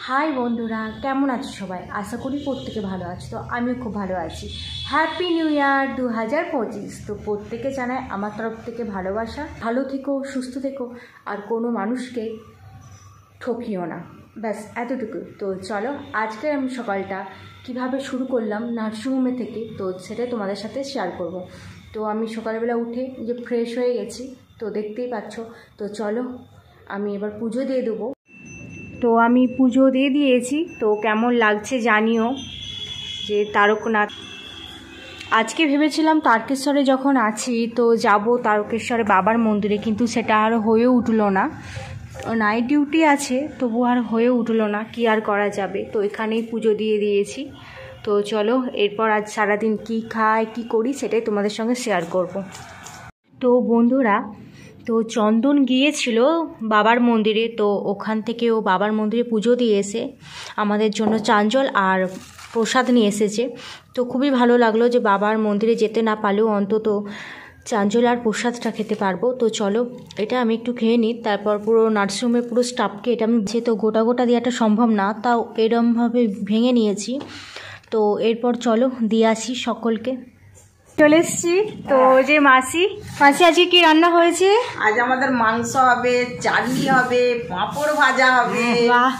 High বন্ধুরা, কেমন আছো সবাই? আশা করি প্রত্যেকে ভালো আছো। তো আমিও খুব ভালো আছি। Happy new year 2025। তো প্রত্যেকে জানায় আমার তরফ থেকে ভালোবাসা। ভালো থেকো, সুস্থ থেকো, আর কোনো মানুষকে ঠকিও না, ব্যাস এতটুকু। তো চলো, আজকে আমি সকালটা কিভাবে শুরু করলাম নার্সিংহোমে থেকে, তো সেটাই তোমাদের সাথে শেয়ার করব। তো আমি সকালবেলা উঠে যে ফ্রেশ হয়ে গেছি, তো দেখতেই পাচ্ছ। তো চলো, আমি এবার পুজো দিয়ে দেবো। তো আমি পুজো দিয়ে দিয়েছি। তো কেমন লাগছে জানিও। যে তারকনাথ, আজকে ভেবেছিলাম তারকেশ্বরে যখন আছি তো যাব তারকেশ্বরে বাবার মন্দিরে, কিন্তু সেটা আর হয়ে উঠলো না। নাইট ডিউটি আছে, তবু আর হয়ে উঠলো না, কি আর করা যাবে। তো এখানেই পুজো দিয়ে দিয়েছি। তো চলো, এরপর আজ সারাদিন কি খাই কি করি সেটাই তোমাদের সঙ্গে শেয়ার করব। তো বন্ধুরা, তো চন্দন গিয়েছিল বাবার মন্দিরে, তো ওখান থেকে ও বাবার মন্দিরে পুজো দিয়ে এসে আমাদের জন্য চাঞ্জল আর প্রসাদ নিয়ে এসেছে। তো খুবই ভালো লাগলো যে বাবার মন্দিরে যেতে না পারলেও অন্তত চাঞ্জল আর প্রসাদটা খেতে পারবো। তো চলো, এটা আমি একটু খেয়ে নিই, তারপর পুরো নার্সিংহোমের পুরো স্টাফকে এটা আমি যেহেতু গোটা গোটা দেওয়াটা সম্ভব না, তাও এরমভাবে ভেঙে নিয়েছি। তো এরপর চলো দিয়ে আসি সকলকে। চলে এসছি। তো যে মাসি আজকে কি রান্না হয়েছে? আজ আমাদের মাংস হবে, চাটনি হবে, পাঁপড় ভাজা হবে। বাহ,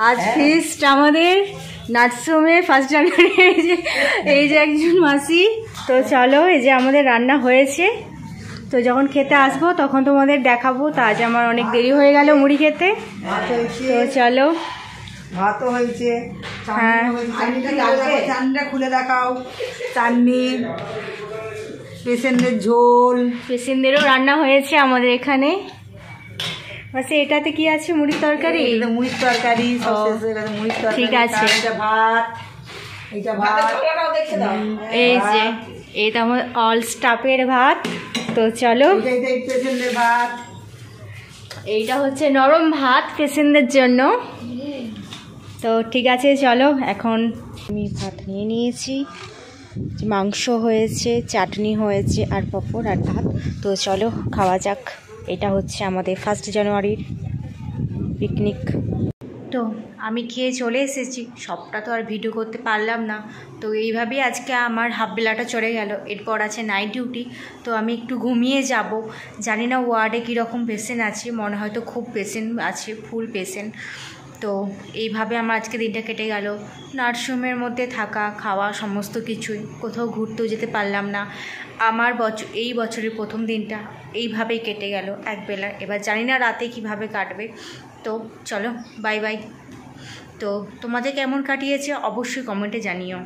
আজ ফিস্ট আমাদের নার্সিংহোমে 1 জানুয়ারি। এই যে একজন মাসি। তো চলো, এই যে আমাদের রান্না হয়েছে। তো যখন খেতে আসবো তখন তোমাদের দেখাবো। তো আজ আমার অনেক দেরি হয়ে গেল মুড়ি খেতে। তো চলো, ভাতও হয়েছে, হ্যাঁ, চাটনিটা খুলে দেখাও। চাটনি, পেশেন্টের ঝোল, পেশেন্টদেরও রান্না হয়েছে আমাদের এখানে। বাসে এটাতে কি আছে? মুড়ির তরকারি। মুড়ির তরকারি, মুড়ির তরকারি। ঠিক আছে, ভাত, এইটা ভাত। এই যে এটা আমার অল স্টাফের ভাত। তো চলো, পেশেন্টের ভাত। এইটা হচ্ছে নরম ভাত পেশেন্টদের জন্য। তো ঠিক আছে, চলো এখন আমি ভাত নিয়ে নিয়েছি। মাংস হয়েছে, চাটনি হয়েছে, আর পাঁপড় আর ভাত। তো চলো খাওয়া যাক। এটা হচ্ছে আমাদের 1 জানুয়ারির পিকনিক। তো আমি খেয়ে চলে এসেছি। সবটা তো আর ভিডিও করতে পারলাম না। তো এইভাবেই আজকে আমার হাফ বেলাটা চলে গেল। এরপর আছে নাইট ডিউটি। তো আমি একটু ঘুমিয়ে যাব। জানি না ওয়ার্ডে কীরকম পেশেন্ট আছে, মনে হয়তো খুব পেশেন্ট আছে, ফুল পেশেন্ট। তো এইভাবে আমার আজকে দিনটা কেটে গেল, নার্সিংহোমের মধ্যে থাকা, খাওয়া, সমস্ত কিছুই। কোথাও ঘুরতেও যেতে পারলাম না। আমার এই বছরের প্রথম দিনটা এইভাবেই কেটে গেল একবেলা। এবার জানি না রাতে কিভাবে কাটবে। তো চলো, বাই বাই। তো তোমাদের কেমন কাটিয়েছে অবশ্যই কমেন্টে জানিও।